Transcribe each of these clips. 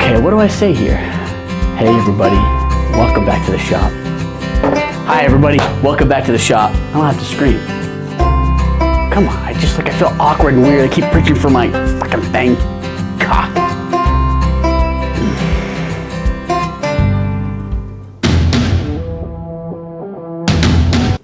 Okay, what do I say here? Hey everybody, welcome back to the shop. Hi everybody, welcome back to the shop. I don't have to scream. Come on, I feel awkward and weird. I keep reaching for my fucking thing. God.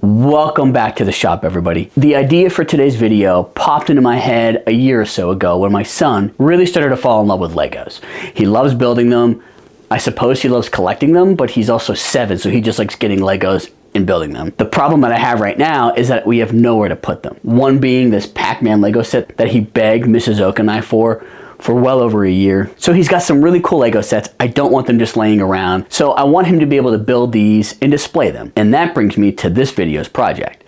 Welcome back to the shop, everybody. The idea for today's video popped into my head a year or so ago when my son really started to fall in love with Legos. He loves building them. I suppose he loves collecting them, but he's also 7, so he just likes getting Legos and building them. The problem that I have right now is that we have nowhere to put them. One being this Pac-Man Lego set that he begged Mrs. Oak and I for well over a year. So he's got some really cool Lego sets. I don't want them just laying around. So I want him to be able to build these and display them. And that brings me to this video's project.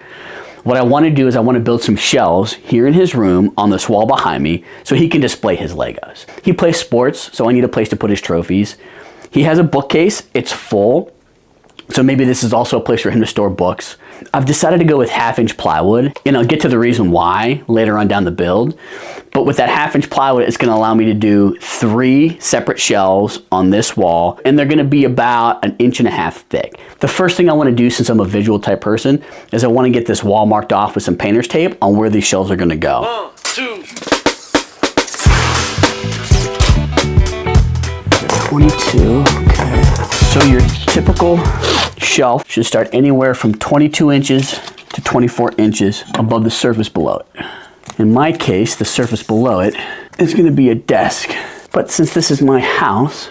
What I want to do is I want to build some shelves here in his room on this wall behind me so he can display his Legos. He plays sports, so I need a place to put his trophies. He has a bookcase, it's full. So maybe this is also a place for him to store books. I've decided to go with 1/2-inch plywood, and I'll get to the reason why later on down the build. But with that 1/2-inch plywood, it's gonna allow me to do 3 separate shelves on this wall, and they're gonna be about 1.5 inches thick. The first thing I wanna do, since I'm a visual type person, is I wanna get this wall marked off with some painter's tape on where these shelves are gonna go. 1, 2. 22, okay. So your typical shelf should start anywhere from 22 inches to 24 inches above the surface below it. In my case, the surface below it is going to be a desk. But since this is my house,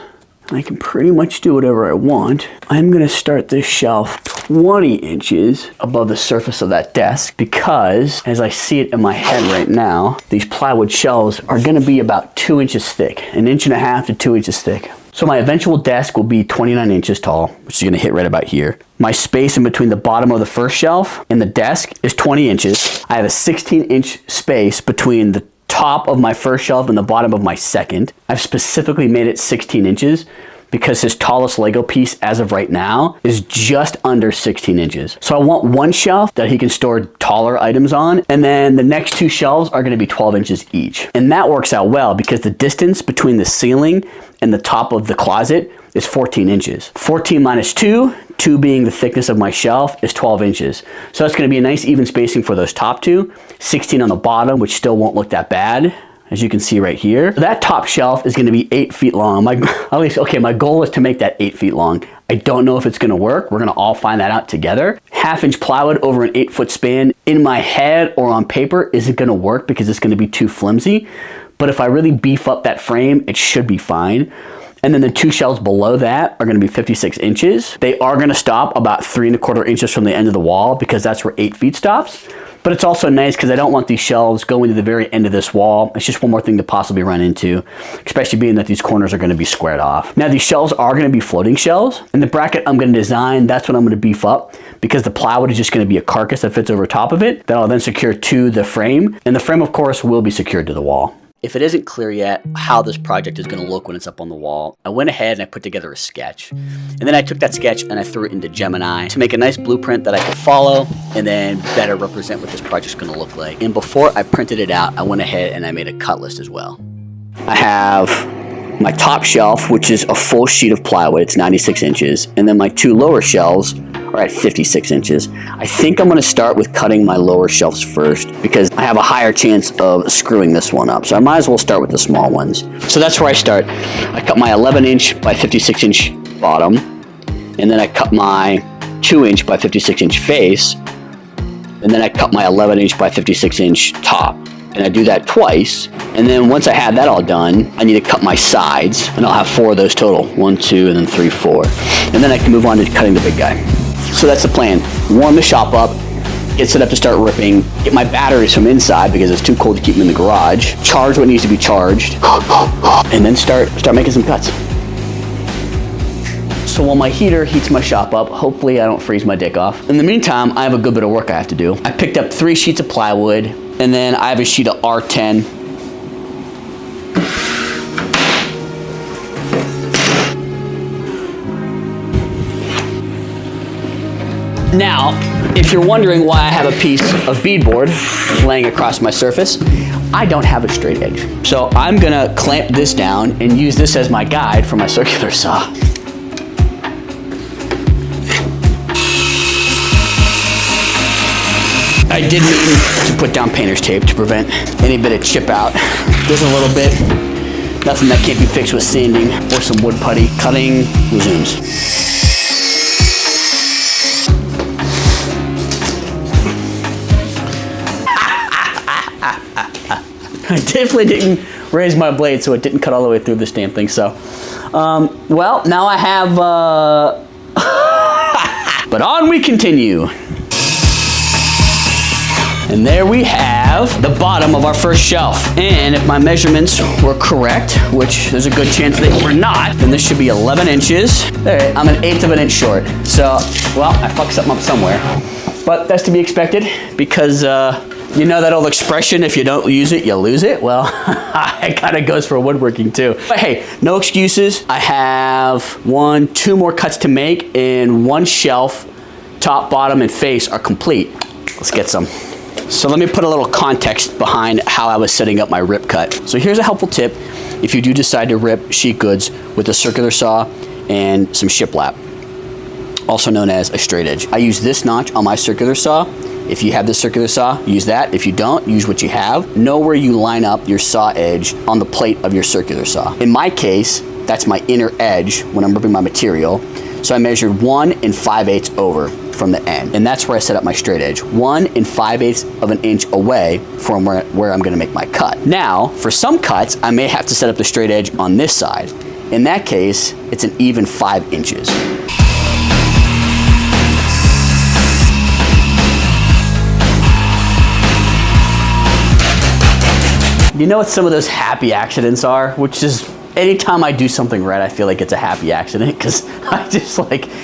I can pretty much do whatever I want. I'm going to start this shelf 20 inches above the surface of that desk because, as I see it in my head right now, these plywood shelves are going to be about 2 inches thick, 1.5 inches to 2 inches thick. So my eventual desk will be 29 inches tall, which is going to hit right about here. My space in between the bottom of the first shelf and the desk is 20 inches. I have a 16-inch space between the top of my first shelf and the bottom of my second. I've specifically made it 16 inches because his tallest Lego piece as of right now is just under 16 inches. So I want one shelf that he can store taller items on, and then the next 2 shelves are gonna be 12 inches each. And that works out well because the distance between the ceiling and the top of the closet is 14 inches. 14 minus 2, 2 being the thickness of my shelf, is 12 inches. So that's gonna be a nice even spacing for those top 2, 16 on the bottom, which still won't look that bad, as you can see right here. That top shelf is gonna be 8 feet long. My goal is to make that 8 feet long. I don't know if it's gonna work. We're gonna all find that out together. 1/2-inch plywood over an 8-foot span in my head or on paper isn't gonna work because it's gonna be too flimsy. But if I really beef up that frame, it should be fine. And then the 2 shelves below that are gonna be 56 inches. They are gonna stop about 3¼ inches from the end of the wall because that's where 8 feet stops. But it's also nice because I don't want these shelves going to the very end of this wall. It's just one more thing to possibly run into, especially being that these corners are gonna be squared off. Now these shelves are gonna be floating shelves, and the bracket I'm gonna design, that's what I'm gonna beef up because the plywood is just gonna be a carcass that fits over top of it that I'll then secure to the frame. And the frame, of course, will be secured to the wall. If it isn't clear yet how this project is going to look when it's up on the wall, I went ahead and I put together a sketch. And then I took that sketch and I threw it into Gemini to make a nice blueprint that I could follow and then better represent what this project's going to look like. And before I printed it out, I went ahead and I made a cut list as well. I have my top shelf, which is a full sheet of plywood. It's 96 inches. And then my 2 lower shelves are at 56 inches. I think I'm gonna start with cutting my lower shelves first because I have a higher chance of screwing this one up. So I might as well start with the small ones. So that's where I start. I cut my 11-inch by 56-inch bottom, and then I cut my 2-inch by 56-inch face, and then I cut my 11-inch by 56-inch top. And I do that twice. And then once I have that all done, I need to cut my sides, and I'll have 4 of those total. 1, 2, and then 3, 4. And then I can move on to cutting the big guy. So that's the plan. Warm the shop up, get set up to start ripping, get my batteries from inside because it's too cold to keep them in the garage, charge what needs to be charged, and then start making some cuts. So while my heater heats my shop up, hopefully I don't freeze my dick off. In the meantime, I have a good bit of work I have to do. I picked up 3 sheets of plywood, and then I have a sheet of R10. Now, if you're wondering why I have a piece of beadboard laying across my surface, I don't have a straight edge. So I'm gonna clamp this down and use this as my guide for my circular saw. I did mean to put down painter's tape to prevent any bit of chip out. There's a little bit, nothing that can't be fixed with sanding or some wood putty. Cutting resumes. I definitely didn't raise my blade so it didn't cut all the way through this damn thing, so. Well, now I have, but on we continue. And there we have the bottom of our first shelf. And if my measurements were correct, which there's a good chance they were not, then this should be 11 inches. There, I'm 1/8 of an inch short. So, well, I fucked something up somewhere. But that's to be expected because, you know that old expression, if you don't use it, you lose it? Well, it kind of goes for woodworking too. But hey, no excuses. I have 2 more cuts to make, and 1 shelf, top, bottom, and face are complete. Let's get some. So let me put a little context behind how I was setting up my rip cut. So here's a helpful tip if you do decide to rip sheet goods with a circular saw and some shiplap, also known as a straight edge. I use this notch on my circular saw. If you have the circular saw, use that. If you don't, use what you have. Know where you line up your saw edge on the plate of your circular saw. In my case, that's my inner edge when I'm ripping my material. So I measured 1 5/8 over from the end. And that's where I set up my straight edge. 1 5/8 of an inch away from where I'm gonna make my cut. Now, for some cuts, I may have to set up the straight edge on this side. In that case, it's an even 5 inches. You know what some of those happy accidents are? Which is, anytime I do something right, I feel like it's a happy accident because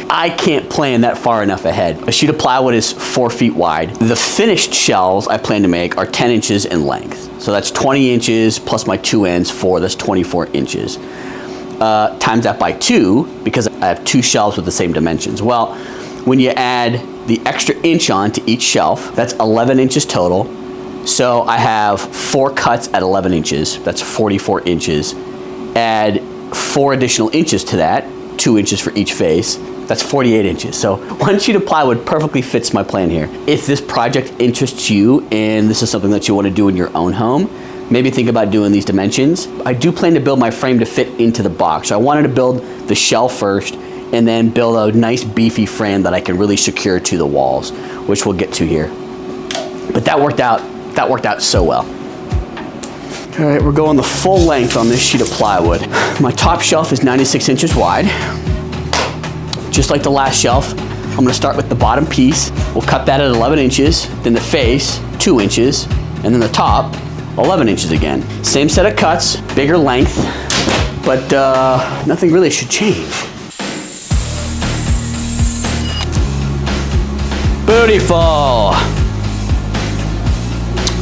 I can't plan that far enough ahead. A sheet of plywood is 4 feet wide. The finished shelves I plan to make are 10 inches in length. So that's 20 inches plus my 2 ends, that's 24 inches. Times that by 2, because I have 2 shelves with the same dimensions. Well, when you add the extra inch on to each shelf, that's 11 inches total. So I have 4 cuts at 11 inches, that's 44 inches. Add 4 additional inches to that, 2 inches for each face, that's 48 inches. So 1 sheet of plywood perfectly fits my plan here. If this project interests you and this is something that you want to do in your own home, maybe think about doing these dimensions. I do plan to build my frame to fit into the box. So I wanted to build the shelf first and then build a nice beefy frame that I can really secure to the walls, which we'll get to here. But that worked out so well. All right, we're going the full length on this sheet of plywood. My top shelf is 96 inches wide. Just like the last shelf, I'm gonna start with the bottom piece. We'll cut that at 11 inches, then the face, 2 inches, and then the top, 11 inches again. Same set of cuts, bigger length, but nothing really should change. Beautiful.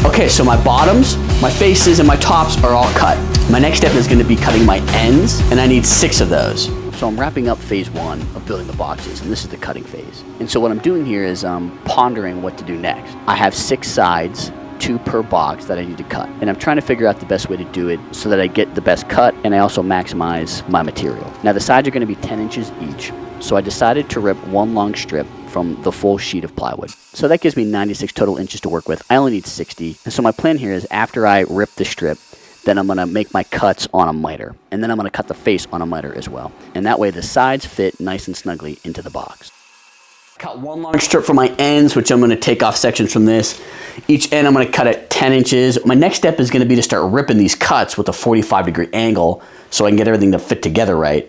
Okay, so my bottoms, my faces, and my tops are all cut. My next step is gonna be cutting my ends, and I need 6 of those. So I'm wrapping up phase 1 of building the boxes, and this is the cutting phase. And so what I'm doing here is pondering what to do next. I have 6 sides, 2 per box that I need to cut. And I'm trying to figure out the best way to do it so that I get the best cut, and I also maximize my material. Now the sides are gonna be 10 inches each. So I decided to rip 1 long strip from the full sheet of plywood. So that gives me 96 total inches to work with. I only need 60. And so my plan here is after I rip the strip, then I'm gonna make my cuts on a miter. And then I'm gonna cut the face on a miter as well. And that way the sides fit nice and snugly into the box. Cut 1 long strip for my ends, which I'm gonna take off sections from this. Each end I'm gonna cut at 10 inches. My next step is gonna be to start ripping these cuts with a 45-degree angle so I can get everything to fit together right.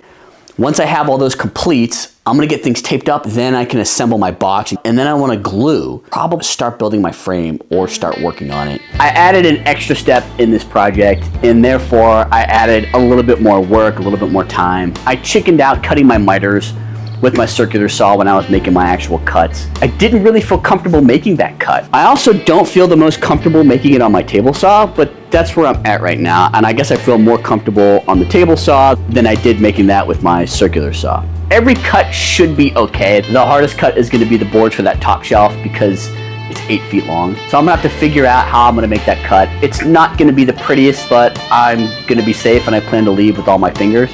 Once I have all those complete, I'm gonna get things taped up, then I can assemble my box, and then I wanna glue, probably start building my frame or start working on it. I added an extra step in this project, and therefore I added a little bit more work, a little bit more time. I chickened out cutting my miters with my circular saw when I was making my actual cuts. I didn't really feel comfortable making that cut. I also don't feel the most comfortable making it on my table saw, but that's where I'm at right now, and I guess I feel more comfortable on the table saw than I did making that with my circular saw. every cut should be okay. The hardest cut is gonna be the boards for that top shelf because it's 8 feet long. So I'm gonna have to figure out how I'm gonna make that cut. It's not gonna be the prettiest, but I'm gonna be safe and I plan to leave with all my fingers.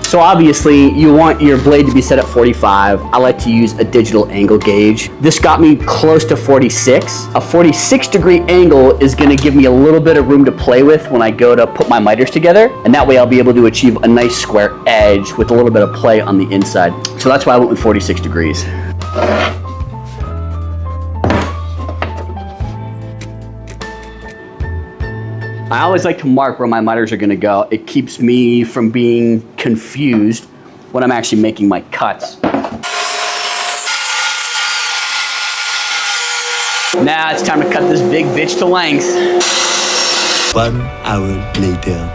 So obviously you want your blade to be set at 45. I like to use a digital angle gauge. This got me close to 46. A 46-degree angle is gonna give me a little bit of room to play with when I go to put my miters together. And that way I'll be able to achieve a nice square edge with a little bit of play on the inside. So that's why I went with 46 degrees. I always like to mark where my miters are gonna go. It keeps me from being confused when I'm actually making my cuts. Now it's time to cut this big bitch to length. 1 hour later.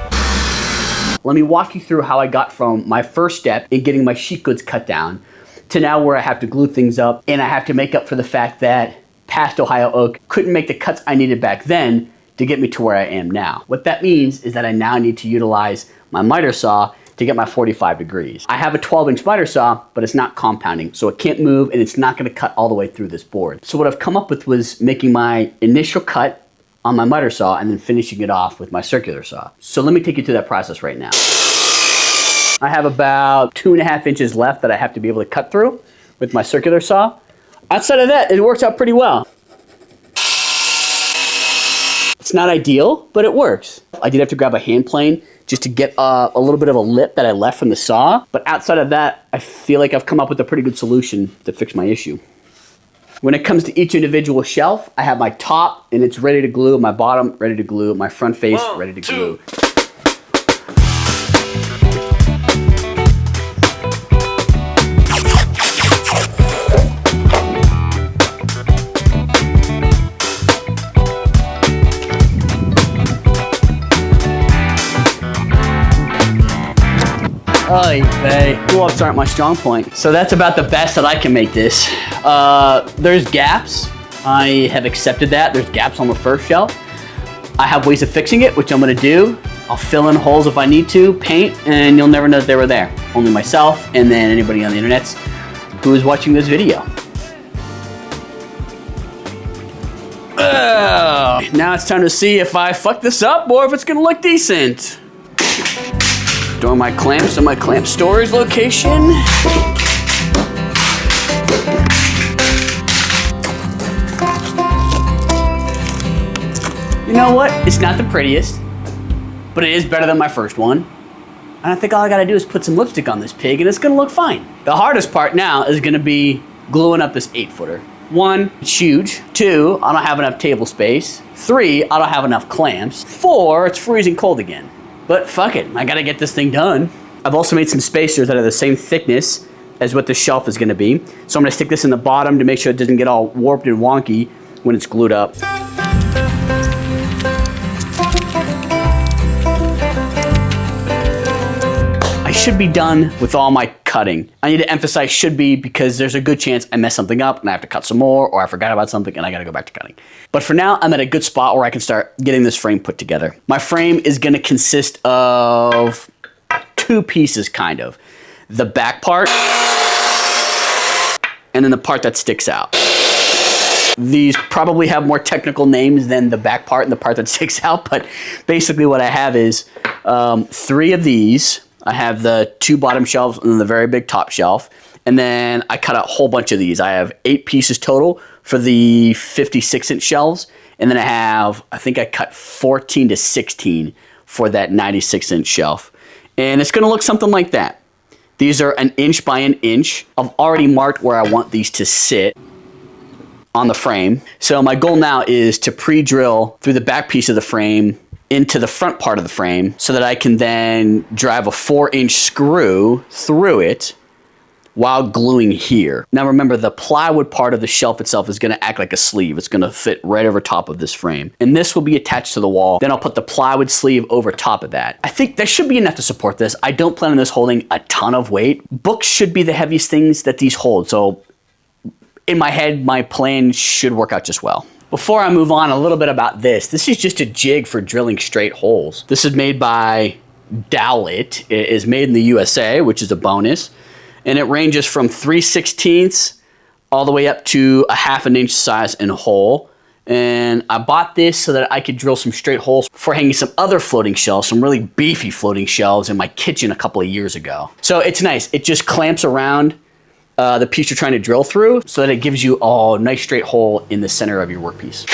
Let me walk you through how I got from my first step in getting my sheet goods cut down to now where I have to glue things up and I have to make up for the fact that past Ohio oak couldn't make the cuts I needed back then to get me to where I am now. What that means is that I now need to utilize my miter saw to get my 45 degrees. I have a 12-inch miter saw, but it's not compounding, so it can't move and it's not gonna cut all the way through this board. So what I've come up with was making my initial cut on my miter saw and then finishing it off with my circular saw. So let me take you through that process right now. I have about 2.5 inches left that I have to be able to cut through with my circular saw. Outside of that, it works out pretty well. It's not ideal, but it works. I did have to grab a hand plane just to get a little bit of a lip that I left from the saw. But outside of that, I feel like I've come up with a pretty good solution to fix my issue. When it comes to each individual shelf, I have my top and it's ready to glue, my bottom ready to glue, my front face ready to glue. Oy vey. Pull-ups aren't my strong point. So that's about the best that I can make this. There's gaps. I have accepted that. There's gaps on the first shelf. I have ways of fixing it, which I'm gonna do. I'll fill in holes if I need to, paint, and you'll never know that they were there. Only myself and then anybody on the internet who is watching this video. Now it's time to see if I fuck this up or if it's gonna look decent. Store my clamps in my clamp storage location. You know what? It's not the prettiest, but it is better than my first one. And I think all I gotta do is put some lipstick on this pig and it's gonna look fine. The hardest part now is gonna be gluing up this 8-footer. 1, it's huge. 2, I don't have enough table space. 3, I don't have enough clamps. 4, it's freezing cold again. But fuck it, I gotta get this thing done. I've also made some spacers that are the same thickness as what the shelf is gonna be. So I'm gonna stick this in the bottom to make sure it doesn't get all warped and wonky when it's glued up. I should be done with all my cutting. I need to emphasize should be because there's a good chance I mess something up and I have to cut some more, or I forgot about something and I gotta go back to cutting. But for now, I'm at a good spot where I can start getting this frame put together. My frame is gonna consist of 2 pieces, kind of. The back part, and then the part that sticks out. These probably have more technical names than the back part and the part that sticks out, but basically what I have is 3 of these. I have the 2 bottom shelves and then the very big top shelf. And then I cut a whole bunch of these. I have 8 pieces total for the 56-inch shelves. And then I think I cut 14 to 16 for that 96-inch shelf. And it's gonna look something like that. These are 1 inch by 1 inch. I've already marked where I want these to sit on the frame. So my goal now is to pre-drill through the back piece of the frame into the front part of the frame so that I can then drive a 4-inch screw through it, while gluing here. Now remember, the plywood part of the shelf itself is gonna act like a sleeve. It's gonna fit right over top of this frame. And this will be attached to the wall. Then I'll put the plywood sleeve over top of that. I think that should be enough to support this. I don't plan on this holding a ton of weight. Books should be the heaviest things that these hold. So in my head, my plan should work out just well. Before I move on, a little bit about this. This is just a jig for drilling straight holes. This is made by Dowlett. It is made in the USA, which is a bonus. And it ranges from 3/16 all the way up to a 1/2 inch size in hole. And I bought this so that I could drill some straight holes for hanging some other floating shelves, some really beefy floating shelves in my kitchen a couple of years ago. So it's nice. It just clamps around the piece you're trying to drill through so that it gives you a nice straight hole in the center of your workpiece.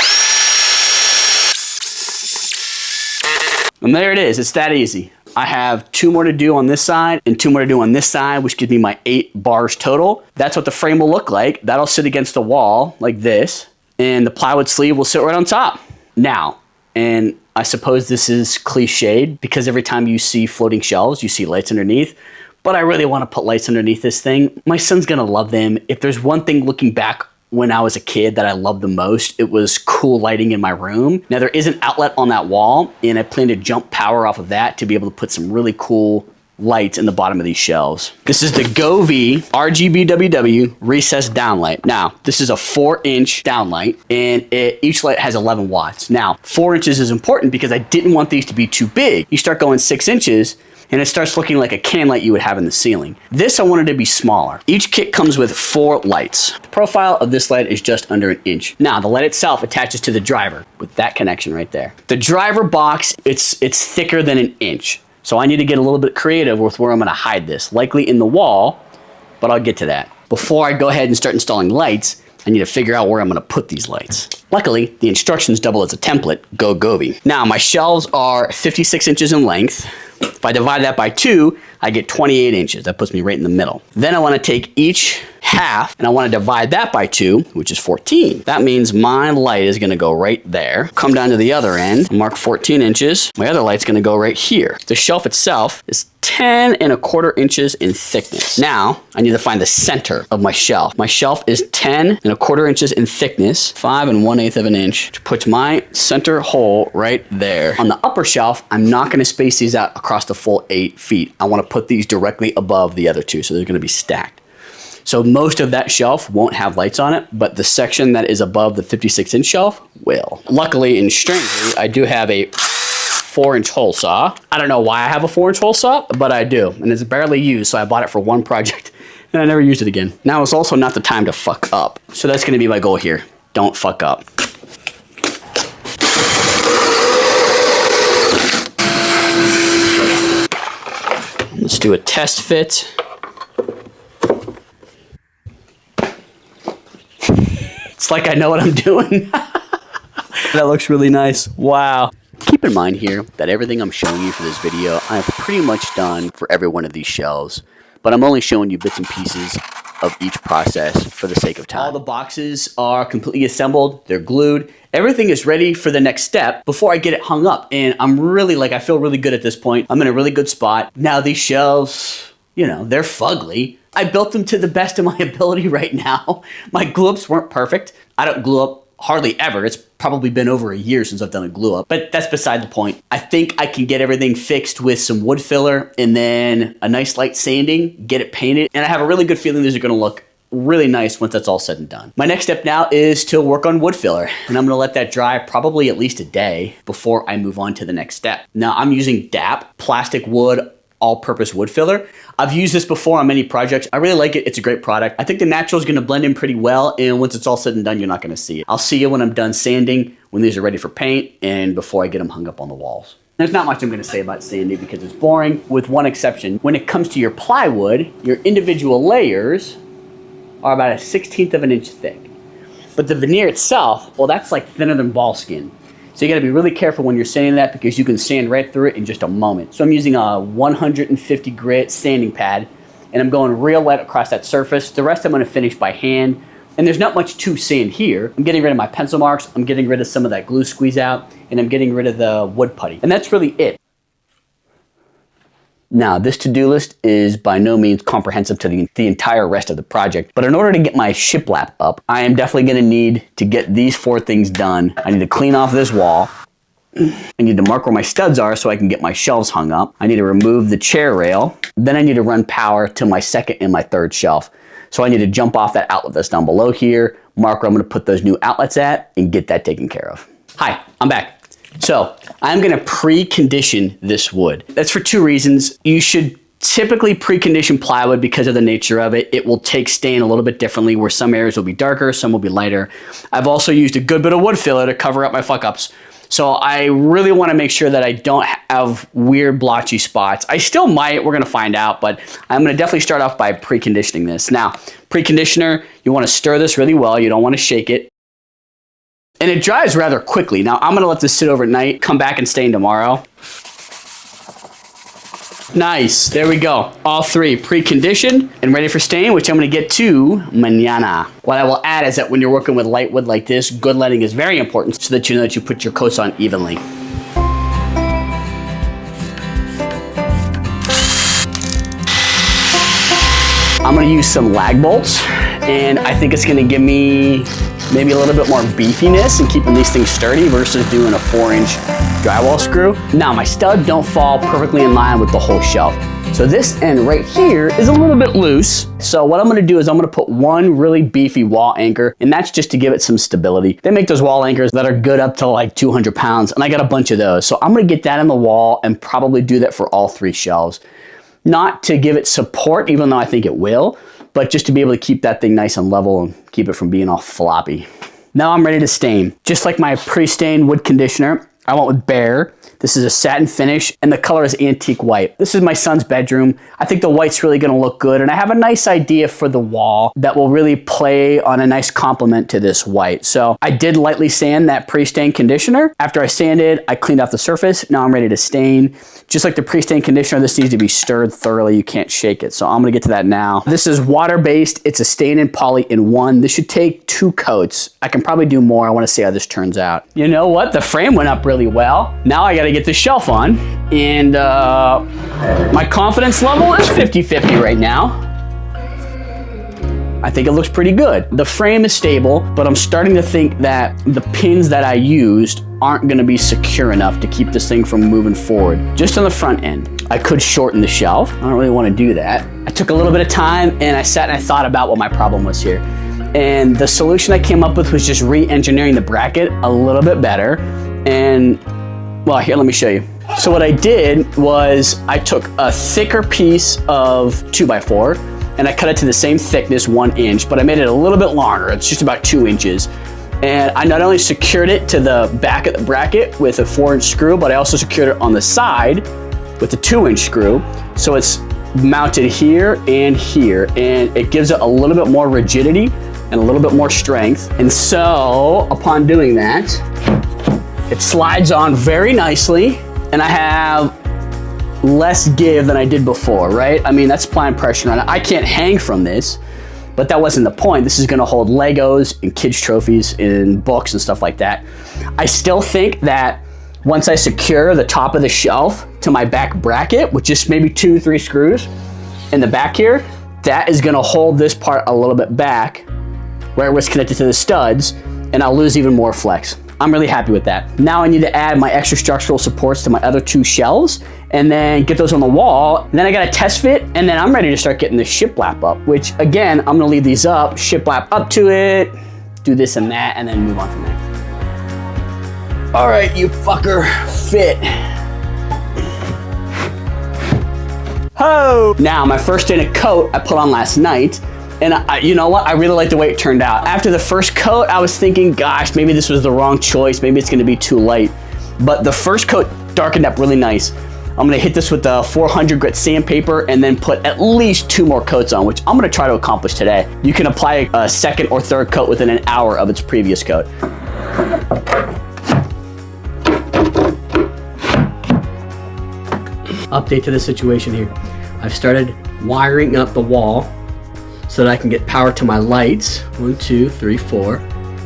And there it is. It's that easy. I have 2 more to do on this side and 2 more to do on this side, which gives me my 8 bars total. That's what the frame will look like. That'll sit against the wall like this, and the plywood sleeve will sit right on top. Now, and I suppose this is cliched because every time you see floating shelves, you see lights underneath, but I really want to put lights underneath this thing. My son's gonna love them. If there's one thing looking back when I was a kid that I loved the most, it was cool lighting in my room. Now there is an outlet on that wall, and I plan to jump power off of that to be able to put some really cool lights in the bottom of these shelves. This is the Govee RGBWW recessed downlight. Now, this is a 4-inch downlight, and each light has 11 watts. Now, 4 inches is important because I didn't want these to be too big. You start going 6 inches, and it starts looking like a can light you would have in the ceiling. This I wanted to be smaller. Each kit comes with 4 lights. The profile of this light is just under 1 inch. Now, the light itself attaches to the driver with that connection right there. The driver box, it's thicker than 1 inch. So I need to get a little bit creative with where I'm gonna hide this. Likely in the wall, but I'll get to that. Before I go ahead and start installing lights, I need to figure out where I'm gonna put these lights. Luckily, the instructions double as a template. Go Govee. Now, my shelves are 56 inches in length. If I divide that by 2, I get 28 inches. That puts me right in the middle. Then I want to take each half and I want to divide that by 2, which is 14. That means my light is going to go right there. Come down to the other end, mark 14 inches. My other light's going to go right here. The shelf itself is 10 1/4 inches in thickness. Now, I need to find the center of my shelf. My shelf is 10 1/4 inches in thickness, 5 1/8 of an inch, which puts my center hole right there. On the upper shelf, I'm not going to space these out across the full 8 feet. I want to put these directly above the other 2, so they're going to be stacked. So most of that shelf won't have lights on it, but the section that is above the 56-inch shelf will. Luckily and strangely, I do have a 4-inch hole saw. I don't know why I have a 4-inch hole saw, but I do, and it's barely used, so I bought it for one project, and I never used it again. Now, it's also not the time to fuck up, so that's gonna be my goal here. Don't fuck up. Let's do a test fit. It's like I know what I'm doing. That looks really nice. Wow. Keep in mind here that everything I'm showing you for this video, I've pretty much done for every one of these shelves, but I'm only showing you bits and pieces of each process for the sake of time. All the boxes are completely assembled, they're glued, everything is ready for the next step before I get it hung up. And I'm really, I feel really good at this point. I'm in a really good spot. Now these shelves, they're fugly. I built them to the best of my ability right now. My glue-ups weren't perfect. I don't glue up hardly ever. It's probably been over a year since I've done a glue up, but that's beside the point. I think I can get everything fixed with some wood filler and then a nice light sanding, get it painted, and I have a really good feeling these are gonna look really nice once that's all said and done. My next step now is to work on wood filler, and I'm gonna let that dry probably at least a day before I move on to the next step. Now I'm using DAP, plastic wood, all-purpose wood filler. I've used this before on many projects. I really like it. It's a great product. I think the natural is going to blend in pretty well, and once it's all said and done, you're not going to see it. I'll see you when I'm done sanding, when these are ready for paint, and before I get them hung up on the walls. There's not much I'm going to say about sanding because it's boring, with one exception. When it comes to your plywood, your individual layers are about 1/16 of an inch thick. But the veneer itself, well, that's like thinner than ball skin. So you gotta be really careful when you're sanding that because you can sand right through it in just a moment. So I'm using a 150 grit sanding pad and I'm going real light across that surface. The rest I'm gonna finish by hand. And there's not much to sand here. I'm getting rid of my pencil marks, I'm getting rid of some of that glue squeeze out, and I'm getting rid of the wood putty. And that's really it. Now, this to-do list is by no means comprehensive to the entire rest of the project, but in order to get my shiplap up, I am definitely gonna need to get these 4 things done. I need to clean off this wall. I need to mark where my studs are so I can get my shelves hung up. I need to remove the chair rail. Then I need to run power to my 2nd and my 3rd shelf. So I need to jump off that outlet that's down below here, mark where I'm gonna put those new outlets at, and get that taken care of. Hi, I'm back. So I'm gonna precondition this wood. That's for 2 reasons. You should typically precondition plywood because of the nature of it. It will take stain a little bit differently, where some areas will be darker, some will be lighter. I've also used a good bit of wood filler to cover up my fuck ups. So I really want to make sure that I don't have weird blotchy spots. I still might, we're going to find out, but I'm going to definitely start off by preconditioning this. Now, preconditioner, you want to stir this really well. You don't want to shake it. And it dries rather quickly. Now, I'm going to let this sit overnight, come back and stain tomorrow. Nice, there we go. All 3 preconditioned and ready for stain, which I'm gonna get to mañana. What I will add is that when you're working with light wood like this, good lighting is very important so that you know that you put your coats on evenly. I'm gonna use some lag bolts, and I think it's gonna give me maybe a little bit more beefiness and keeping these things sturdy versus doing a 4-inch drywall screw. Now, my stud don't fall perfectly in line with the whole shelf. So this end right here is a little bit loose. So what I'm gonna do is I'm gonna put 1 really beefy wall anchor, and that's just to give it some stability. They make those wall anchors that are good up to like 200 pounds, and I got a bunch of those. So I'm gonna get that in the wall and probably do that for all 3 shelves. Not to give it support, even though I think it will, but just to be able to keep that thing nice and level and keep it from being all floppy. Now I'm ready to stain. Just like my pre-stained wood conditioner, I went with Bear. This is a satin finish, and the color is antique white. This is my son's bedroom. I think the white's really gonna look good, and I have a nice idea for the wall that will really play on a nice complement to this white. So I did lightly sand that pre-stained conditioner. After I sanded, I cleaned off the surface. Now I'm ready to stain. Just like the pre-stained conditioner, this needs to be stirred thoroughly. You can't shake it. So I'm gonna get to that now. This is water-based. It's a stain and poly in 1. This should take 2 coats. I can probably do more. I wanna see how this turns out. You know what? The frame went up really well. Now I gotta get the shelf on, and my confidence level is 50-50 right now. I think it looks pretty good. The frame is stable, but I'm starting to think that the pins that I used aren't gonna be secure enough to keep this thing from moving forward. Just on the front end. I could shorten the shelf. I don't really wanna do that. I took a little bit of time and I sat and I thought about what my problem was here. And the solution I came up with was just re-engineering the bracket a little bit better. And, well, here, let me show you. So what I did was I took a thicker piece of 2x4 and I cut it to the same thickness, 1 inch, but I made it a little bit longer. It's just about 2 inches. And I not only secured it to the back of the bracket with a 4-inch screw, but I also secured it on the side with a 2-inch screw. So it's mounted here, and it gives it a little bit more rigidity and a little bit more strength. And so upon doing that, it slides on very nicely, and I have less give than I did before, right? I mean, that's applying pressure on it. I can't hang from this, but that wasn't the point. This is gonna hold Legos and kids' trophies and books and stuff like that. I still think that once I secure the top of the shelf to my back bracket with just maybe 2-3 screws in the back here, that is gonna hold this part a little bit back where it was connected to the studs, and I'll lose even more flex. I'm really happy with that. Now I need to add my extra structural supports to my other 2 shelves and then get those on the wall. And then I got a test fit, and then I'm ready to start getting the shiplap up, which again, I'm gonna leave these up, shiplap up to it, do this and that, and then move on from there. All right, you fucker, fit. Ho! Now, my first day of coat I put on last night, and you know what? I really like the way it turned out. After the first coat, I was thinking, gosh, maybe this was the wrong choice. Maybe it's gonna be too light. But the first coat darkened up really nice. I'm gonna hit this with the 400 grit sandpaper and then put at least 2 more coats on, which I'm gonna try to accomplish today. You can apply a second or third coat within an hour of its previous coat. Update to the situation here. I've started wiring up the wall so that I can get power to my lights. 1, 2, 3, 4.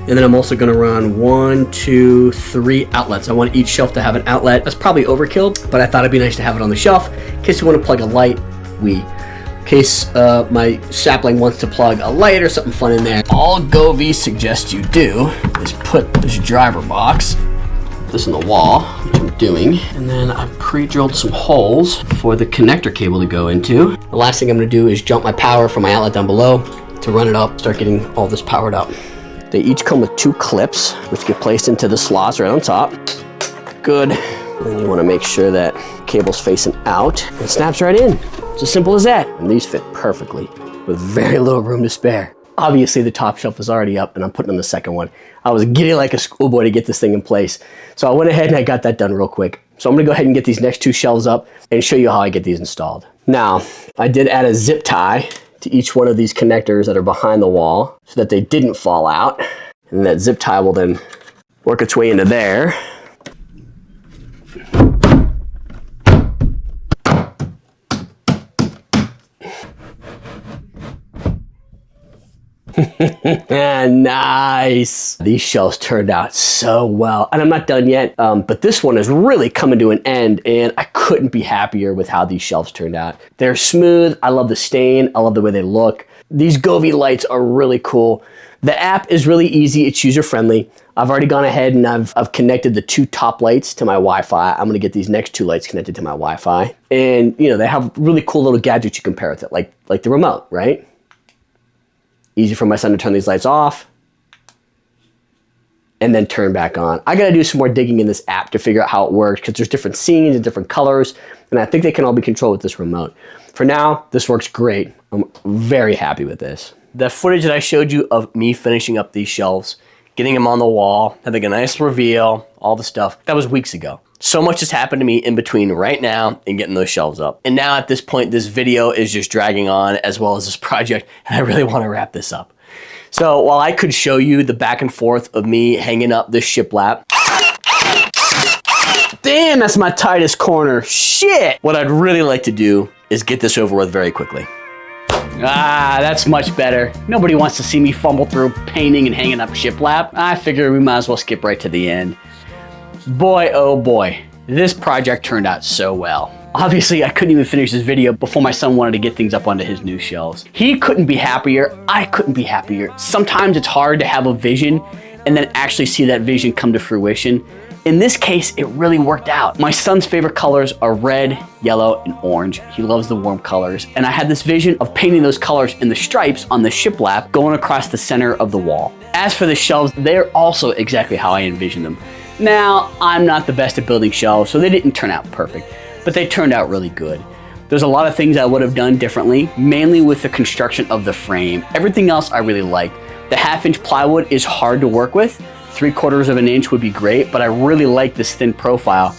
And then I'm also gonna run 1, 2, 3 outlets. I want each shelf to have an outlet. That's probably overkill, but I thought it'd be nice to have it on the shelf in case you want to plug a light. In case my sapling wants to plug a light or something fun in there. All Govee suggests you do is put this driver box, this in the wall, which I'm doing, and then I've pre-drilled some holes for the connector cable to go into. The last thing I'm gonna do is jump my power from my outlet down below to run it up, start getting all this powered up. They each come with 2 clips, which get placed into the slots right on top. Good. And you wanna make sure that cable's facing out. It snaps right in. It's as simple as that. And these fit perfectly with very little room to spare. Obviously the top shelf is already up and I'm putting on the second one. I was giddy like a schoolboy to get this thing in place. So I went ahead and I got that done real quick. So I'm gonna go ahead and get these next 2 shelves up and show you how I get these installed. Now, I did add a zip tie to each one of these connectors that are behind the wall so that they didn't fall out. And that zip tie will then work its way into there. Nice. These shelves turned out so well. And I'm not done yet, but this one is really coming to an end and I couldn't be happier with how these shelves turned out. They're smooth. I love the stain. I love the way they look. These Govee lights are really cool. The app is really easy. It's user friendly. I've already gone ahead and I've connected the 2 top lights to my Wi-Fi. I'm gonna get these next 2 lights connected to my Wi-Fi. And you know, they have really cool little gadgets you can pair with it, like the remote, right? Easy for my son to turn these lights off and then turn back on. I gotta do some more digging in this app to figure out how it works because there's different scenes and different colors and I think they can all be controlled with this remote. For now, this works great. I'm very happy with this. The footage that I showed you of me finishing up these shelves, getting them on the wall, having a nice reveal, all the stuff, that was weeks ago. So much has happened to me in between right now and getting those shelves up. And now at this point, this video is just dragging on as well as this project, and I really want to wrap this up. So while I could show you the back and forth of me hanging up this shiplap, damn, that's my tightest corner, shit! What I'd really like to do is get this over with very quickly. Ah, that's much better. Nobody wants to see me fumble through painting and hanging up shiplap. I figure we might as well skip right to the end. Boy, oh boy, this project turned out so well. Obviously, I couldn't even finish this video before my son wanted to get things up onto his new shelves. He couldn't be happier, I couldn't be happier. Sometimes it's hard to have a vision and then actually see that vision come to fruition. In this case, it really worked out. My son's favorite colors are red, yellow, and orange. He loves the warm colors. And I had this vision of painting those colors in the stripes on the shiplap going across the center of the wall. As for the shelves, they're also exactly how I envisioned them. Now, I'm not the best at building shelves, so they didn't turn out perfect, but they turned out really good. There's a lot of things I would have done differently, mainly with the construction of the frame. Everything else I really liked. The 1/2-inch plywood is hard to work with. 3/4 of an inch would be great, but I really like this thin profile.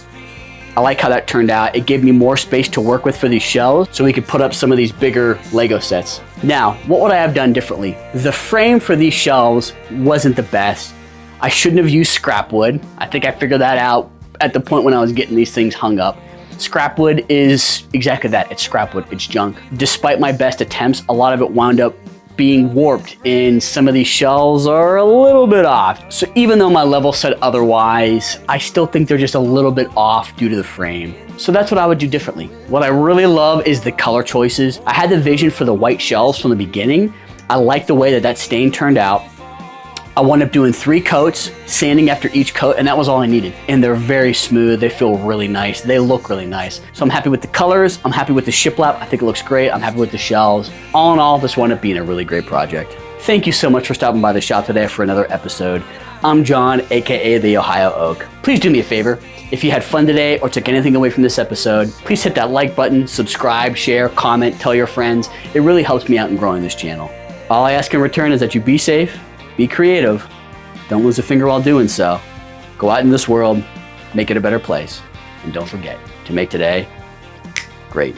I like how that turned out. It gave me more space to work with for these shelves, so we could put up some of these bigger Lego sets. Now, what would I have done differently? The frame for these shelves wasn't the best. I shouldn't have used scrap wood. I think I figured that out at the point when I was getting these things hung up. Scrap wood is exactly that. It's scrap wood, it's junk. Despite my best attempts, a lot of it wound up being warped and some of these shelves are a little bit off. So even though my level said otherwise, I still think they're just a little bit off due to the frame. So that's what I would do differently. What I really love is the color choices. I had the vision for the white shelves from the beginning. I like the way that stain turned out. I wound up doing 3 coats, sanding after each coat, and that was all I needed. And they're very smooth, they feel really nice, they look really nice. So I'm happy with the colors, I'm happy with the shiplap, I think it looks great, I'm happy with the shelves. All in all, this wound up being a really great project. Thank you so much for stopping by the shop today for another episode. I'm John, AKA the Ohio Oak. Please do me a favor, if you had fun today or took anything away from this episode, please hit that like button, subscribe, share, comment, tell your friends. It really helps me out in growing this channel. All I ask in return is that you be safe, be creative, don't lose a finger while doing so. Go out in this world, make it a better place. And don't forget to make today great.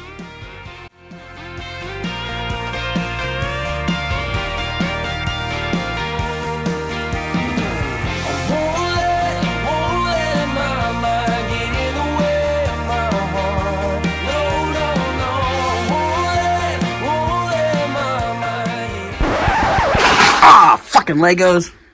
Ah, fucking Legos.